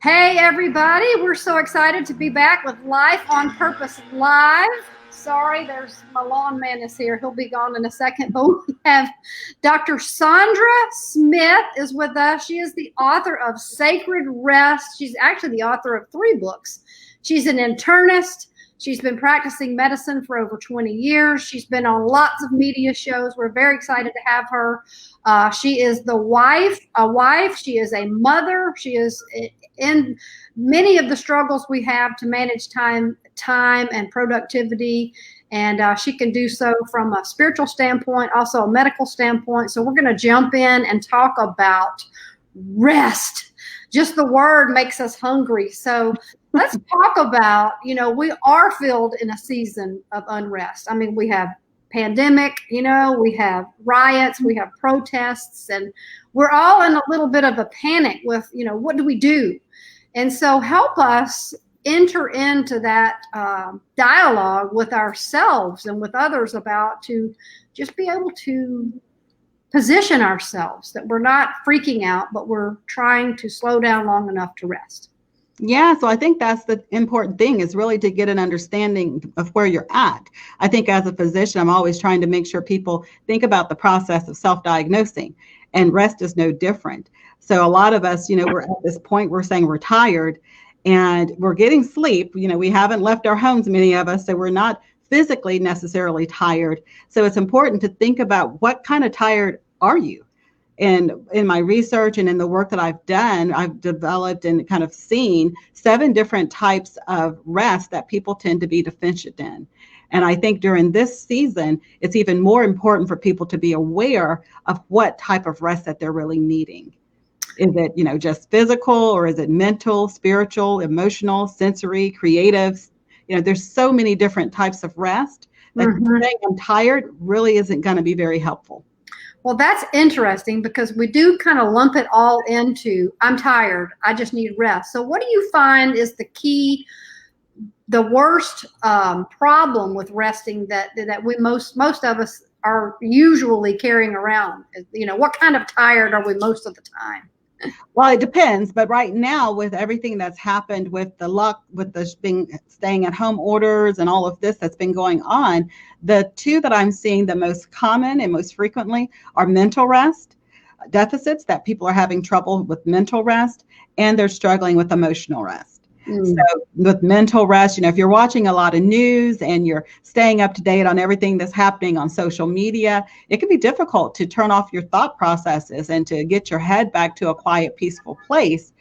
Hey, everybody. We're so excited to be back with Life on Purpose Live. Sorry, there's my lawn man is here. He'll be gone in a second. But we have Dr. Saundra Smith is with us. She is the author of Sacred Rest. She's actually the author of 3 books. She's an internist. She's been practicing medicine for over 20 years. She's been on lots of media shows. We're very excited to have her. She is a wife. She is a mother. She is in many of the struggles we have to manage time and productivity. And she can do so from a spiritual standpoint, also a medical standpoint. So we're going to jump in and talk about rest. Just the word makes us hungry. So let's talk about, we are filled in a season of unrest. I mean, we have pandemic, we have riots, we have protests, and we're all in a little bit of a panic with, what do we do? And so help us enter into that dialogue with ourselves and with others about to just be able to position ourselves that we're not freaking out, but we're trying to slow down long enough to rest. Yeah, so I think that's the important thing, is really to get an understanding of where you're at. I think as a physician, I'm always trying to make sure people think about the process of self-diagnosing, and rest is no different. So a lot of us, we're at this point, we're saying we're tired and we're getting sleep. We haven't left our homes, many of us, so we're not physically necessarily tired. So it's important to think about what kind of tired are you? And in my research and in the work that I've done, I've developed and kind of seen 7 different types of rest that people tend to be deficient in. And I think during this season, it's even more important for people to be aware of what type of rest that they're really needing. Is it, just physical, or is it mental, spiritual, emotional, sensory, creative? There's so many different types of rest that saying I'm tired really isn't going to be very helpful. Well, that's interesting, because we do kind of lump it all into, I'm tired, I just need rest. So what do you find is the worst problem with resting that we most of us are usually carrying around? What kind of tired are we most of the time? Well, it depends, but right now, with everything that's happened with staying at home orders and all of this that's been going on, the 2 that I'm seeing the most common and most frequently are mental rest deficits, that people are having trouble with mental rest, and they're struggling with emotional rest. So with mental rest, if you're watching a lot of news and you're staying up to date on everything that's happening on social media, it can be difficult to turn off your thought processes and to get your head back to a quiet, peaceful place.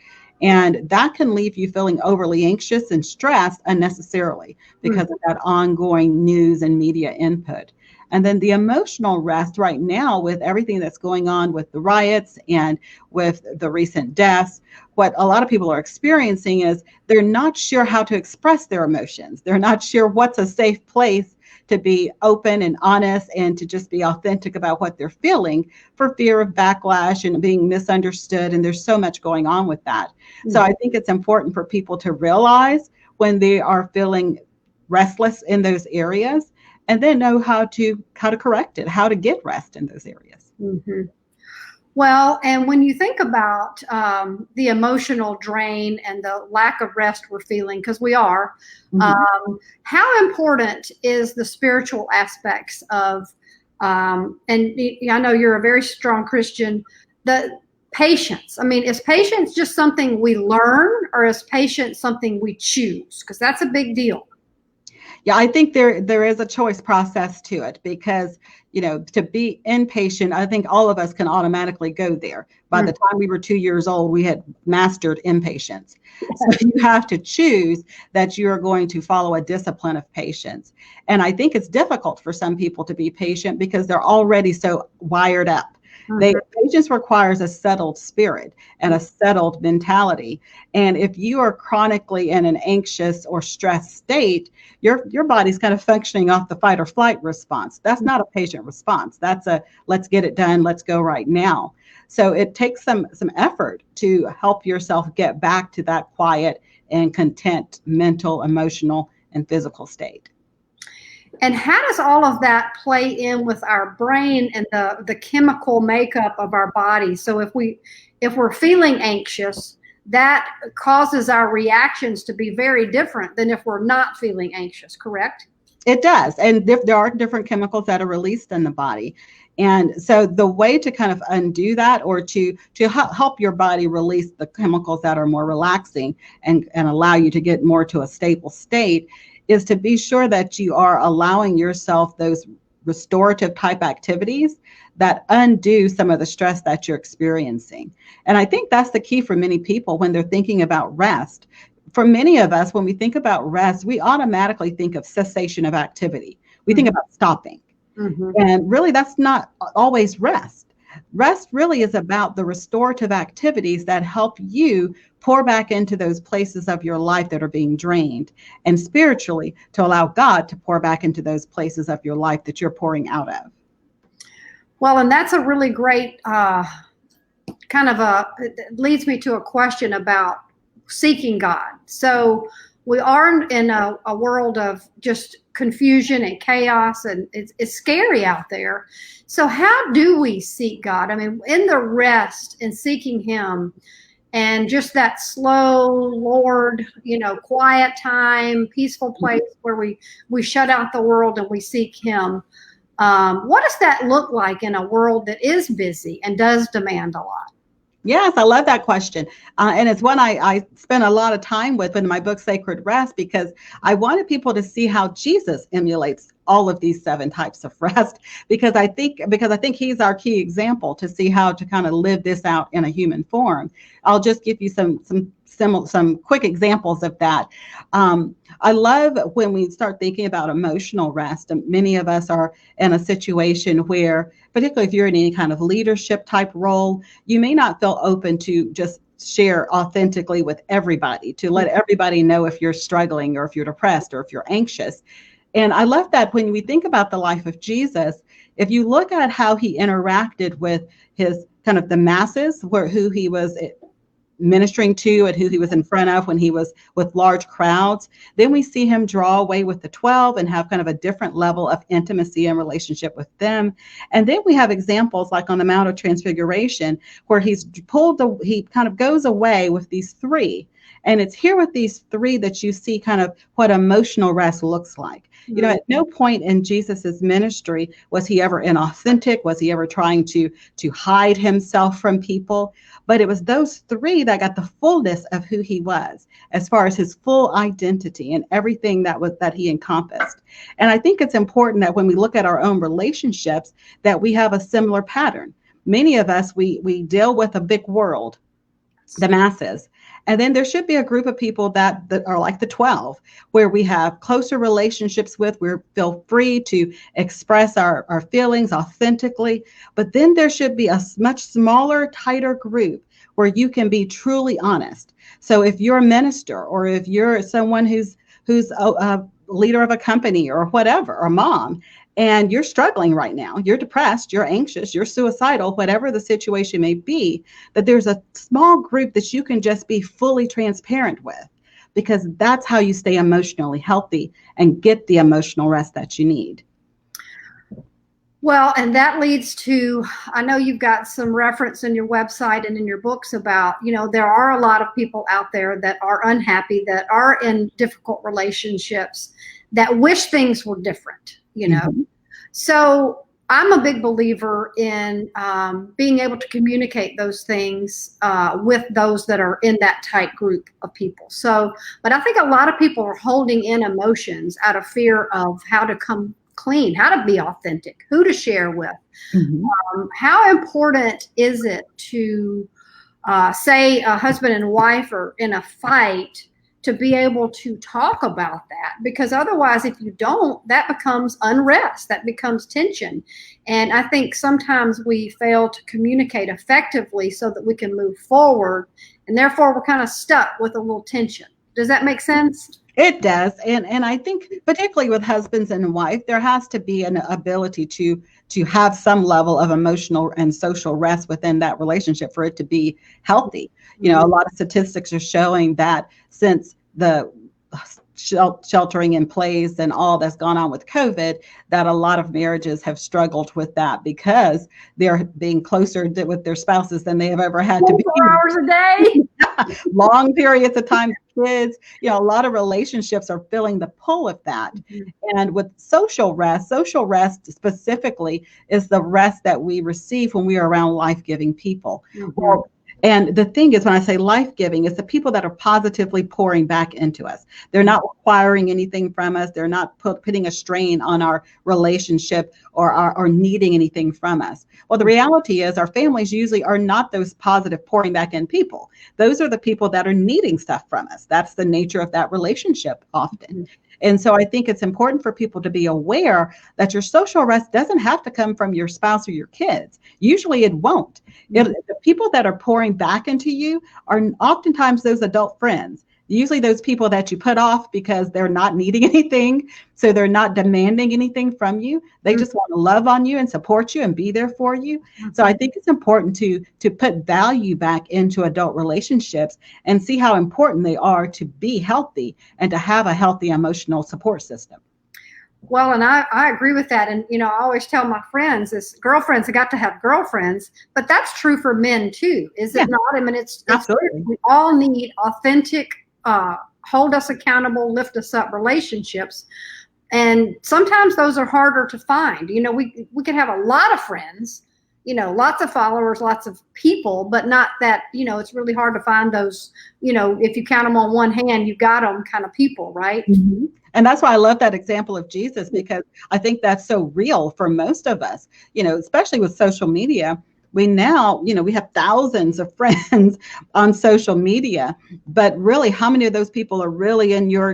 And that can leave you feeling overly anxious and stressed unnecessarily because of that ongoing news and media input. And then the emotional rest right now, with everything that's going on with the riots and with the recent deaths, what a lot of people are experiencing is they're not sure how to express their emotions. They're not sure what's a safe place to be open and honest and to just be authentic about what they're feeling, for fear of backlash and being misunderstood. And there's so much going on with that. So I think it's important for people to realize when they are feeling restless in those areas, and then know how to correct it, how to get rest in those areas. Well, and when you think about the emotional drain and the lack of rest we're feeling, because we are, how important is the spiritual aspects of, and I know you're a very strong Christian, the patience. I mean, is patience just something we learn, or is patience something we choose? Because that's a big deal. Yeah, I think there is a choice process to it, because, to be impatient, I think all of us can automatically go there. By the time we were 2 years old, we had mastered impatience. So you have to choose that you are going to follow a discipline of patience. And I think it's difficult for some people to be patient because they're already so wired up. Patience requires a settled spirit and a settled mentality. And if you are chronically in an anxious or stressed state, your body's kind of functioning off the fight or flight response. That's not a patient response. That's a let's get it done, let's go right now. So it takes some effort to help yourself get back to that quiet and content mental, emotional, and physical state. And how does all of that play in with our brain and the chemical makeup of our body? So if we're feeling anxious, that causes our reactions to be very different than if we're not feeling anxious, correct? It does. And there are different chemicals that are released in the body. And so the way to kind of undo that, or to help your body release the chemicals that are more relaxing and allow you to get more to a stable state, is to be sure that you are allowing yourself those restorative type activities that undo some of the stress that you're experiencing. And I think that's the key for many people when they're thinking about rest. For many of us, when we think about rest, we automatically think of cessation of activity. We think about stopping. And really, that's not always rest. Rest really is about the restorative activities that help you pour back into those places of your life that are being drained, and spiritually to allow God to pour back into those places of your life that you're pouring out of. Well, and that's a really great it leads me to a question about seeking God. So we are in a world of just confusion and chaos, and it's scary out there. So how do we seek God? I mean, in the rest and seeking Him, and just that slow, Lord, quiet time, peaceful place where we shut out the world and we seek Him. What does that look like in a world that is busy and does demand a lot? Yes, I love that question. And it's one I spent a lot of time with in my book, Sacred Rest, because I wanted people to see how Jesus emulates all of these 7 types of rest, because I think he's our key example to see how to kind of live this out in a human form. I'll just give you some quick examples of that. I love when we start thinking about emotional rest. And many of us are in a situation where, particularly if you're in any kind of leadership type role, you may not feel open to just share authentically with everybody, to let everybody know if you're struggling or if you're depressed or if you're anxious. And I love that when we think about the life of Jesus, if you look at how he interacted with his kind of the masses, who he was ministering to and who he was in front of when he was with large crowds, then we see him draw away with the 12 and have kind of a different level of intimacy and relationship with them. And then we have examples like on the Mount of Transfiguration, where he kind of goes away with these 3. And it's here with these 3 that you see kind of what emotional rest looks like. At no point in Jesus's ministry was he ever inauthentic, was he ever trying to hide himself from people. But it was those 3 that got the fullness of who he was, as far as his full identity and everything that he encompassed. And I think it's important that when we look at our own relationships, that we have a similar pattern. Many of us, we deal with a big world, the masses. And then there should be a group of people that are like the 12, where we have closer relationships with, we feel free to express our feelings authentically. But then there should be a much smaller, tighter group where you can be truly honest. So if you're a minister, or if you're someone who's a leader of a company or whatever, or mom, and you're struggling right now, you're depressed, you're anxious, you're suicidal, whatever the situation may be, that there's a small group that you can just be fully transparent with, because that's how you stay emotionally healthy and get the emotional rest that you need. Well, and that leads to, I know you've got some reference in your website and in your books about, there are a lot of people out there that are unhappy, that are in difficult relationships, that wish things were different. So I'm a big believer in being able to communicate those things with those that are in that tight group of people. But I think a lot of people are holding in emotions out of fear of how to come clean, how to be authentic, who to share with. How important is it to say a husband and wife are in a fight, to be able to talk about that? Because otherwise, if you don't, that becomes unrest, that becomes tension. And I think sometimes we fail to communicate effectively so that we can move forward, and therefore we're kind of stuck with a little tension. Does that make sense? It does. And I think particularly with husbands and wife, there has to be an ability to have some level of emotional and social rest within that relationship for it to be healthy. A lot of statistics are showing that since the sheltering in place and all that's gone on with COVID, that a lot of marriages have struggled with that because they're being closer with their spouses than they have ever had to be. 4 hours a day. Long periods of time, kids, a lot of relationships are feeling the pull of that. Mm-hmm. And with social rest specifically is the rest that we receive when we are around life-giving people. Mm-hmm. Well, and the thing is, when I say life-giving, it's the people that are positively pouring back into us. They're not requiring anything from us. They're not putting a strain on our relationship or needing anything from us. Well, the reality is our families usually are not those positive pouring back in people. Those are the people that are needing stuff from us. That's the nature of that relationship often. And so I think it's important for people to be aware that your social rest doesn't have to come from your spouse or your kids. Usually it won't. The people that are pouring back into you are oftentimes those adult friends. Usually those people that you put off because they're not needing anything, so they're not demanding anything from you. They just want to love on you and support you and be there for you. So I think it's important to put value back into adult relationships and see how important they are to be healthy and to have a healthy emotional support system. Well, and I agree with that. And, I always tell my friends, girlfriends have got to have girlfriends, but that's true for men too, is it not? I mean, it's absolutely. We all need authentic, hold us accountable, lift us up relationships. And sometimes those are harder to find. We could have a lot of friends, lots of followers, lots of people, but not that, it's really hard to find those, if you count them on one hand, you got them kind of people, right? Mm-hmm. And that's why I love that example of Jesus, because I think that's so real for most of us, especially with social media. We now, we have thousands of friends on social media, but really how many of those people are really in your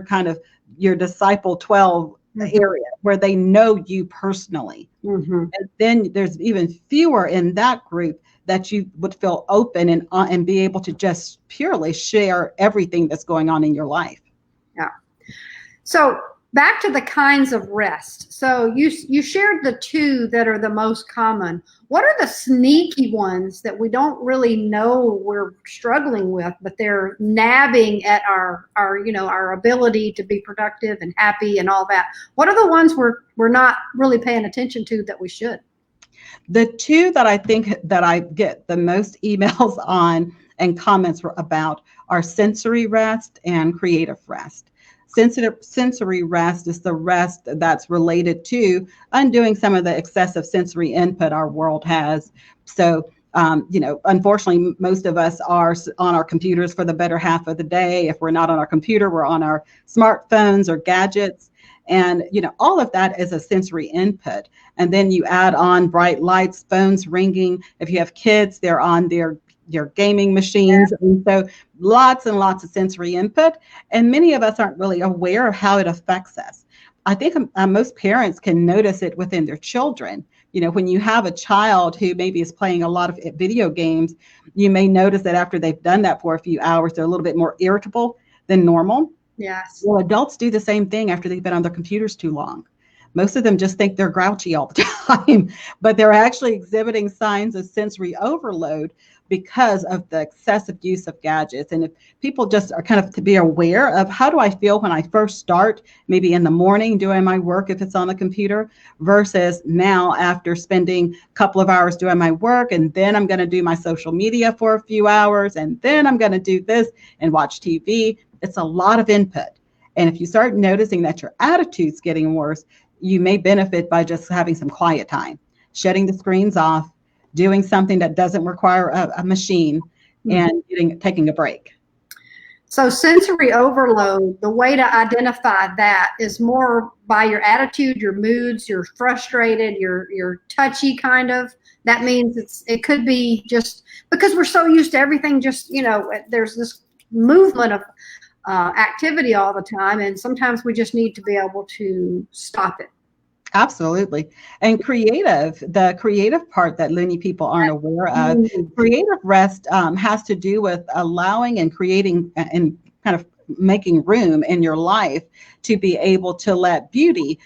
disciple 12 area where they know you personally? Mm-hmm. And then there's even fewer in that group that you would feel open and be able to just purely share everything that's going on in your life. Yeah. So back to the kinds of rest. So you shared the two that are the most common. What are the sneaky ones that we don't really know we're struggling with, but they're nabbing at our ability to be productive and happy and all that? What are the ones we're not really paying attention to that we should? The two that I think that I get the most emails on and comments about are sensory rest and creative rest. Sensory rest is the rest that's related to undoing some of the excessive sensory input our world has. So, unfortunately, most of us are on our computers for the better half of the day. If we're not on our computer, we're on our smartphones or gadgets. And, all of that is a sensory input. And then you add on bright lights, phones ringing. If you have kids, they're on their gaming machines. Yeah. And so lots and lots of sensory input. And many of us aren't really aware of how it affects us. I think most parents can notice it within their children. When you have a child who maybe is playing a lot of video games, you may notice that after they've done that for a few hours, they're a little bit more irritable than normal. Yes. Well, adults do the same thing after they've been on their computers too long. Most of them just think they're grouchy all the time, but they're actually exhibiting signs of sensory overload because of the excessive use of gadgets. And if people just are kind of to be aware of how do I feel when I first start, maybe in the morning doing my work if it's on the computer, versus now after spending a couple of hours doing my work, and then I'm going to do my social media for a few hours, and then I'm going to do this and watch TV. It's a lot of input. And if you start noticing that your attitude's getting worse, you may benefit by just having some quiet time, shutting the screens off, doing something that doesn't require a machine, and taking a break. So sensory overload, the way to identify that is more by your attitude, your moods, you're frustrated, you're touchy kind of. That means it could be just because we're so used to everything just, there's this movement of activity all the time, and sometimes we just need to be able to stop it. Absolutely. And the creative part that many people aren't aware of, creative rest has to do with allowing and creating and kind of making room in your life to be able to let beauty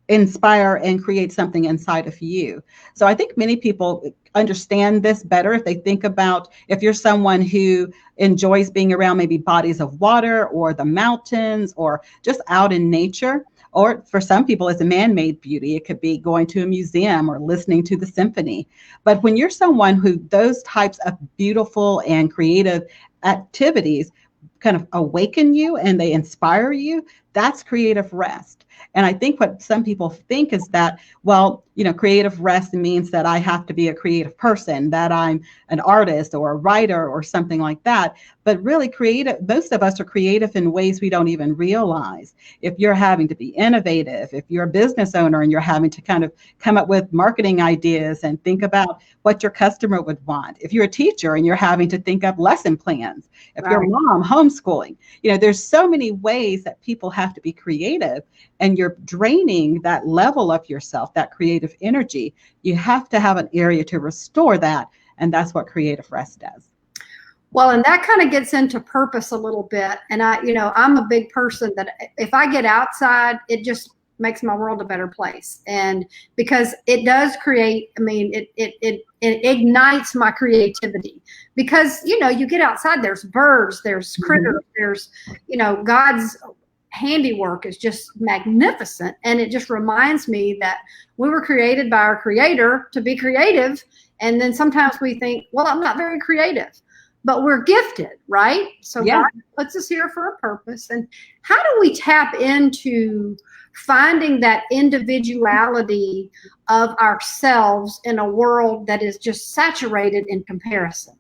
inspire and create something inside of you. So I think many people understand this better if they think about if you're someone who enjoys being around maybe bodies of water or the mountains or just out in nature. Or for some people, it's a man-made beauty. It could be going to a museum or listening to the symphony. But when you're someone who those types of beautiful and creative activities kind of awaken you and they inspire you, that's creative rest. And I think what some people think is that, well, creative rest means that I have to be a creative person, that I'm an artist or a writer or something like that. But really most of us are creative in ways we don't even realize. If you're having to be innovative, if you're a business owner and you're having to kind of come up with marketing ideas and think about what your customer would want. If you're a teacher and you're having to think up lesson plans, if you're a mom, homeschooling, there's so many ways that people have to be creative, and you're draining that level of yourself, that creative energy. You have to have an area to restore that. And that's what creative rest does. Well, and that kind of gets into purpose a little bit. And I'm a big person that if I get outside, it just makes my world a better place. And because it does create, it ignites my creativity, because, you get outside, there's birds, there's critters, there's, God's handiwork is just magnificent. And it just reminds me that we were created by our Creator to be creative. And then sometimes we think, well, I'm not very creative, but we're gifted, right? So God puts us here for a purpose. And how do we tap into finding that individuality of ourselves in a world that is just saturated in comparison?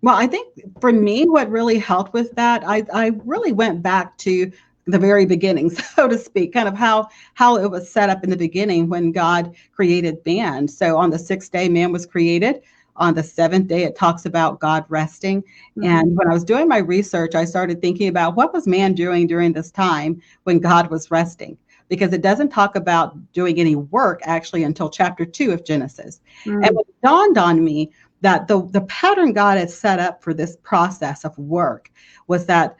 Well, I think for me, what really helped with that, I really went back to the very beginning, so to speak, kind of how it was set up in the beginning when God created man. So on the sixth day, man was created. On the seventh day, it talks about God resting. Mm-hmm. And when I was doing my research, I started thinking about what was man doing during this time when God was resting, because it doesn't talk about doing any work actually until chapter 2 of Genesis. Mm-hmm. And it dawned on me that the pattern God had set up for this process of work was that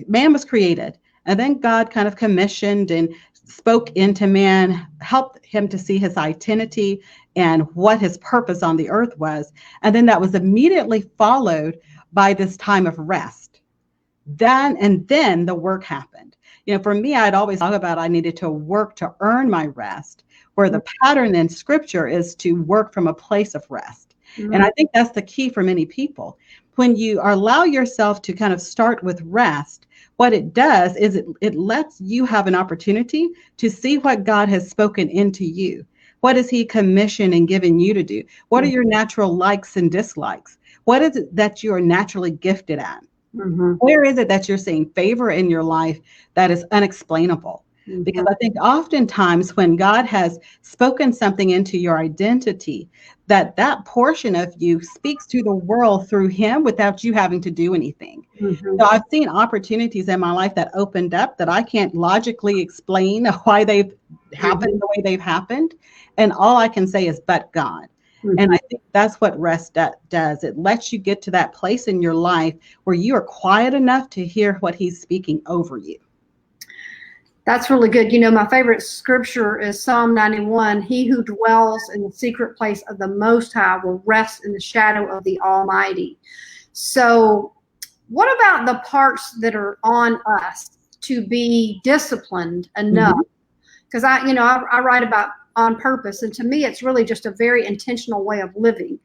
man was created, and then God kind of commissioned and spoke into man, helped him to see his identity and what his purpose on the earth was. And then that was immediately followed by this time of rest. Then the work happened. For me, I'd always talk about I needed to work to earn my rest, where the pattern in scripture is to work from a place of rest. Mm-hmm. And I think that's the key for many people. When you allow yourself to kind of start with rest, what it does is it lets you have an opportunity to see what God has spoken into you. What is he commissioned and given you to do? What are your natural likes and dislikes? What is it that you are naturally gifted at? Mm-hmm. Where is it that you're seeing favor in your life that is unexplainable? Mm-hmm. Because I think oftentimes when God has spoken something into your identity, that portion of you speaks to the world through him without you having to do anything. Mm-hmm. So I've seen opportunities in my life that opened up that I can't logically explain why they've happened the way they've happened. And all I can say is, but God. Mm-hmm. And I think that's what rest does. It lets you get to that place in your life where you are quiet enough to hear what he's speaking over you. That's really good. My favorite scripture is Psalm 91. He who dwells in the secret place of the Most High will rest in the shadow of the Almighty. So what about the parts that are on us to be disciplined enough? Because I write about on purpose. And to me, it's really just a very intentional way of living,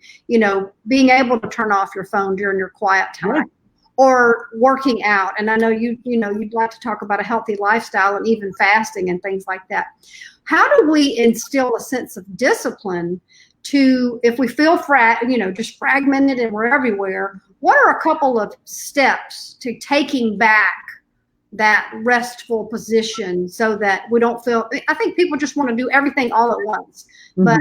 being able to turn off your phone during your quiet time. Yeah. Or working out. And I know you'd like to talk about a healthy lifestyle and even fasting and things like that. How do we instill a sense of discipline to, if we feel just fragmented and we're everywhere, what are a couple of steps to taking back that restful position so that we don't feel, I think people just want to do everything all at once. Mm-hmm. But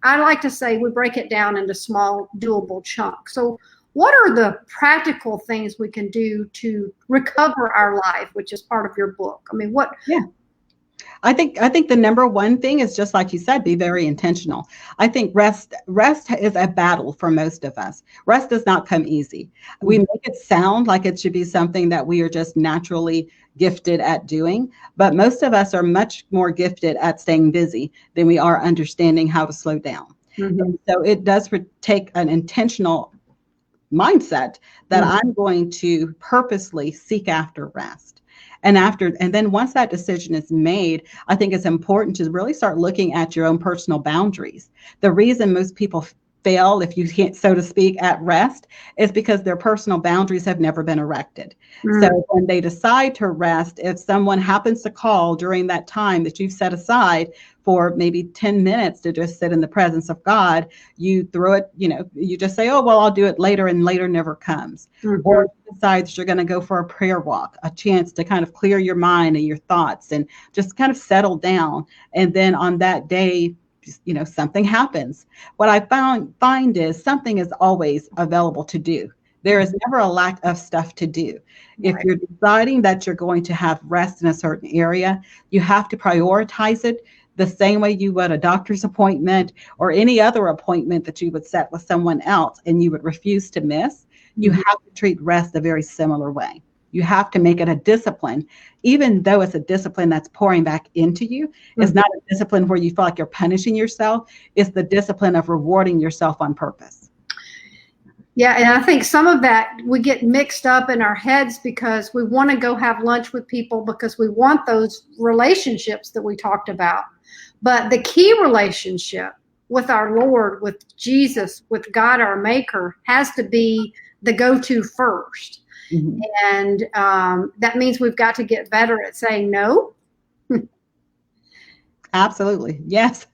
I like to say we break it down into small, doable chunks. So what are the practical things we can do to recover our life, which is part of your book? I think the number one thing is just like you said, be very intentional. I think rest is a battle for most of us. Rest does not come easy. We make it sound like it should be something that we are just naturally gifted at doing, but most of us are much more gifted at staying busy than we are understanding how to slow down. And so it does take an intentional mindset that I'm going to purposely seek after rest. And then once that decision is made, I think it's important to really start looking at your own personal boundaries. The reason most people fail, if you can't, so to speak, at rest is because their personal boundaries have never been erected. So when they decide to rest, if someone happens to call during that time that you've set aside for maybe 10 minutes to just sit in the presence of God, you throw it, you just say, oh, well, I'll do it later, and later never comes. Or you decide that you're going to go for a prayer walk, a chance to kind of clear your mind and your thoughts and just kind of settle down. And then on that day, something happens. What I find is something is always available to do. There is never a lack of stuff to do. If you're deciding that you're going to have rest in a certain area, you have to prioritize it the same way you would a doctor's appointment or any other appointment that you would set with someone else and you would refuse to miss. You have to treat rest a very similar way. You have to make it a discipline, even though it's a discipline that's pouring back into you. It's not a discipline where you feel like you're punishing yourself. It's the discipline of rewarding yourself on purpose. Yeah, and I think some of that we get mixed up in our heads because we want to go have lunch with people because we want those relationships that we talked about. But the key relationship with our Lord, with Jesus, with God, our Maker, has to be the go-to first. And that means we've got to get better at saying no. Absolutely. Yes.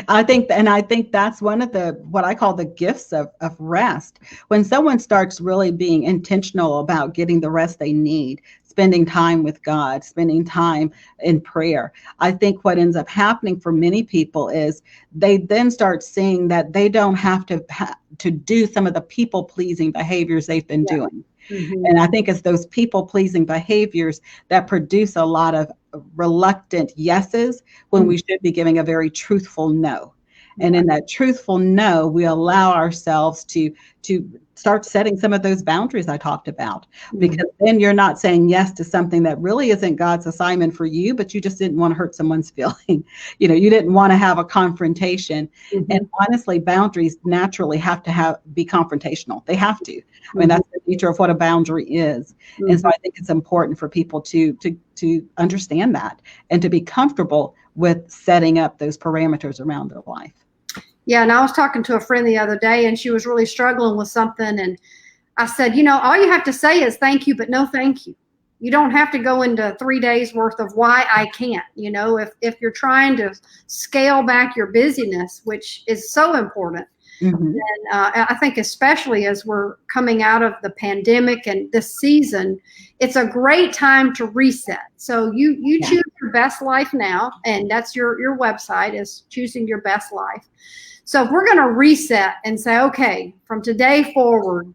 I think that's one of what I call the gifts of rest. When someone starts really being intentional about getting the rest they need, spending time with God, spending time in prayer, I think what ends up happening for many people is they then start seeing that they don't have to do some of the people-pleasing behaviors they've been doing. And I think it's those people-pleasing behaviors that produce a lot of reluctant yeses when we should be giving a very truthful no. And in that truthful no, we allow ourselves to start setting some of those boundaries I talked about, because then you're not saying yes to something that really isn't God's assignment for you, but you just didn't want to hurt someone's feeling. You didn't want to have a confrontation. And honestly, boundaries naturally have to be confrontational. They have to. I mean, that's the nature of what a boundary is. And so I think it's important for people to understand that and to be comfortable with setting up those parameters around their life. Yeah, and I was talking to a friend the other day, and she was really struggling with something. And I said, all you have to say is thank you, but no thank you. You don't have to go into 3 days worth of why I can't. If you're trying to scale back your busyness, which is so important. And I think especially as we're coming out of the pandemic and this season, it's a great time to reset. So you choose your best life now, and that's your website is choosing your best life. So if we're going to reset and say, okay, from today forward,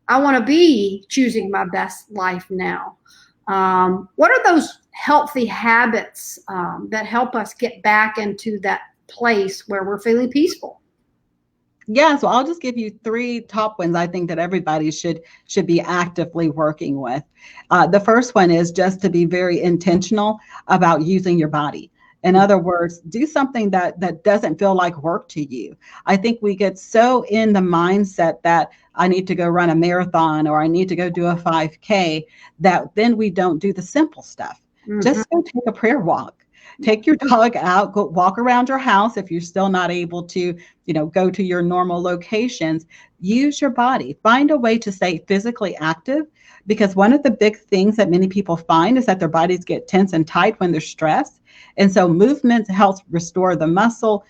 I want to be choosing my best life now. What are those healthy habits that help us get back into that place where we're feeling peaceful? Yeah, so I'll just give you 3 top ones I think that everybody should be actively working with. The first one is just to be very intentional about using your body. In other words, do something that doesn't feel like work to you. I think we get so in the mindset that I need to go run a marathon or I need to go do a 5K that then we don't do the simple stuff. Just go take a prayer walk. Take your dog out, go walk around your house if you're still not able to, go to your normal locations. Use your body. Find a way to stay physically active, because one of the big things that many people find is that their bodies get tense and tight when they're stressed. And so movement helps restore the muscle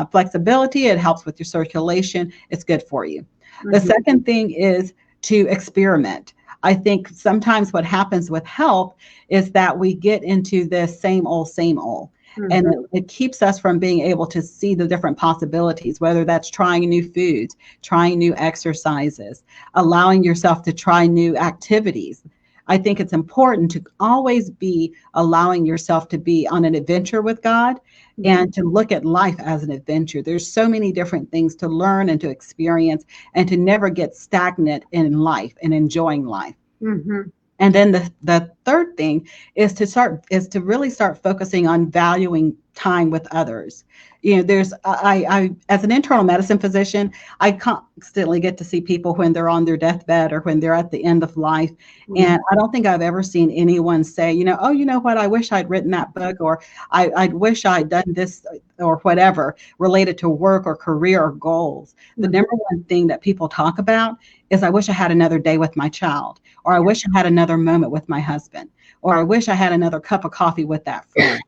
flexibility. It helps with your circulation. It's good for you. The second thing is to experiment. I think sometimes what happens with health is that we get into this same old. And it keeps us from being able to see the different possibilities, whether that's trying new foods, trying new exercises, allowing yourself to try new activities. I think it's important to always be allowing yourself to be on an adventure with God and to look at life as an adventure. There's so many different things to learn and to experience and to never get stagnant in life and enjoying life. Mm-hmm. And then the third thing is to really start focusing on valuing time with others. You know, there's I as an internal medicine physician, I constantly get to see people when they're on their deathbed or when they're at the end of life. And I don't think I've ever seen anyone say, you know, oh, you know what, I wish I'd written that book, or I wish I'd done this or whatever related to work or career or goals. The number one thing that people talk about is, I wish I had another day with my child, or I wish I had another moment with my husband, or I wish I had another cup of coffee with that friend.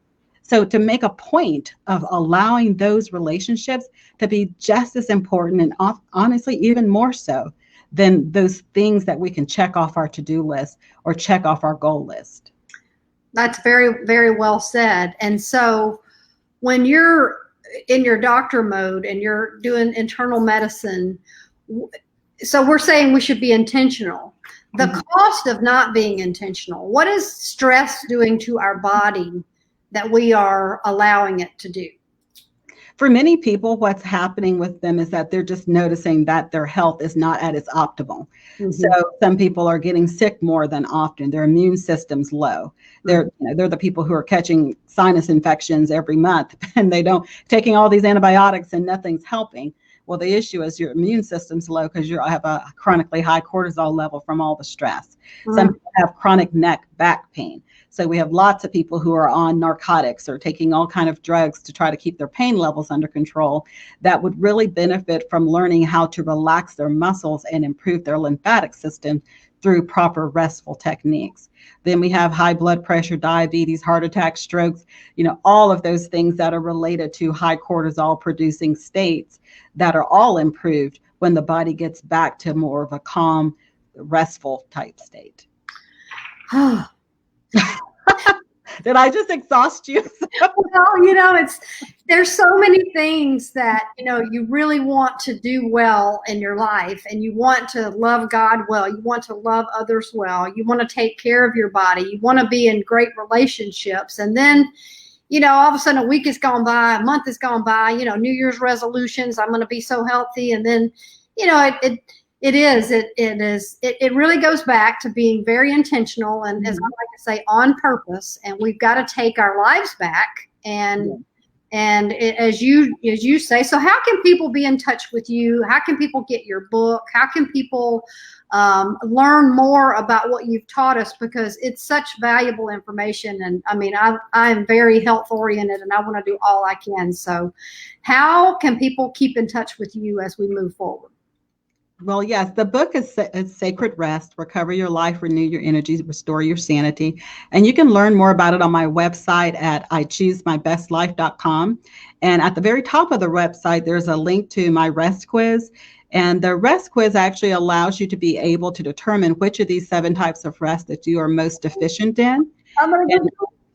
So to make a point of allowing those relationships to be just as important, and honestly, even more so than those things that we can check off our to-do list or check off our goal list. That's very, very well said. And so when you're in your doctor mode and you're doing internal medicine, so we're saying we should be intentional. The cost of not being intentional, what is stress doing to our body that we are allowing it to do? For many people, what's happening with them is that they're just noticing that their health is not at its optimal. So some people are getting sick more than often. Their immune system's low. They're the people who are catching sinus infections every month, and taking all these antibiotics and nothing's helping. Well, the issue is your immune system's low because you have a chronically high cortisol level from all the stress. Some people have chronic neck, back pain. So we have lots of people who are on narcotics or taking all kind of drugs to try to keep their pain levels under control that would really benefit from learning how to relax their muscles and improve their lymphatic system through proper restful techniques. Then we have high blood pressure, diabetes, heart attack, strokes, all of those things that are related to high cortisol producing states that are all improved when the body gets back to more of a calm, restful type state. Did I just exhaust you? Well, there's so many things that, you really want to do well in your life, and you want to love God well. You want to love others well. You want to take care of your body. You want to be in great relationships. And then, all of a sudden a week has gone by, a month has gone by, New Year's resolutions, I'm going to be so healthy. And then, it really goes back to being very intentional and, as I like to say, on purpose. And we've got to take our lives back. And as you say, so how can people be in touch with you? How can people get your book? How can people learn more about what you've taught us? Because it's such valuable information. And I mean, I'm very health oriented, and I want to do all I can. So how can people keep in touch with you as we move forward? Well, yes, the book is Sacred Rest, Recover Your Life, Renew Your Energy, Restore Your Sanity. And you can learn more about it on my website at ichoosemybestlife.com. And at the very top of the website, there's a link to my rest quiz. And the rest quiz actually allows you to be able to determine which of these 7 types of rest that you are most deficient in.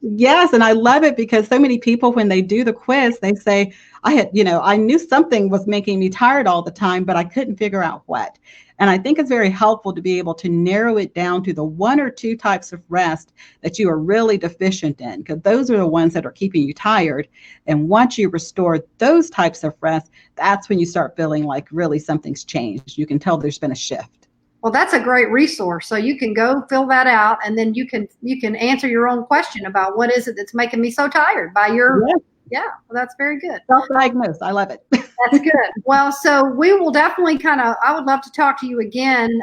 Yes, and I love it because so many people, when they do the quiz, they say, I knew something was making me tired all the time, but I couldn't figure out what. And I think it's very helpful to be able to narrow it down to the 1 or 2 types of rest that you are really deficient in, because those are the ones that are keeping you tired. And once you restore those types of rest, that's when you start feeling like really something's changed. You can tell there's been a shift. Well, that's a great resource. So you can go fill that out, and then you can answer your own question about what is it that's making me so tired by your. Yeah, well, that's very good. Self-diagnosed. I love it. That's good. Well, so we will definitely I would love to talk to you again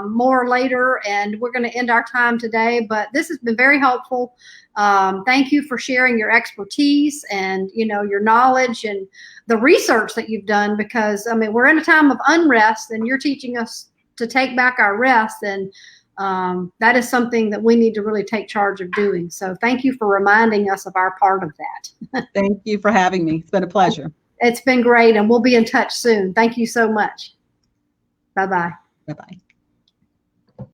more later, and we're going to end our time today, but this has been very helpful. Thank you for sharing your expertise and, your knowledge and the research that you've done, because, we're in a time of unrest, and you're teaching us to take back our rest, and that is something that we need to really take charge of doing. So thank you for reminding us of our part of that. Thank you for having me. It's been a pleasure. It's been great, and we'll be in touch soon. Thank you so much. Bye-bye. Bye-bye.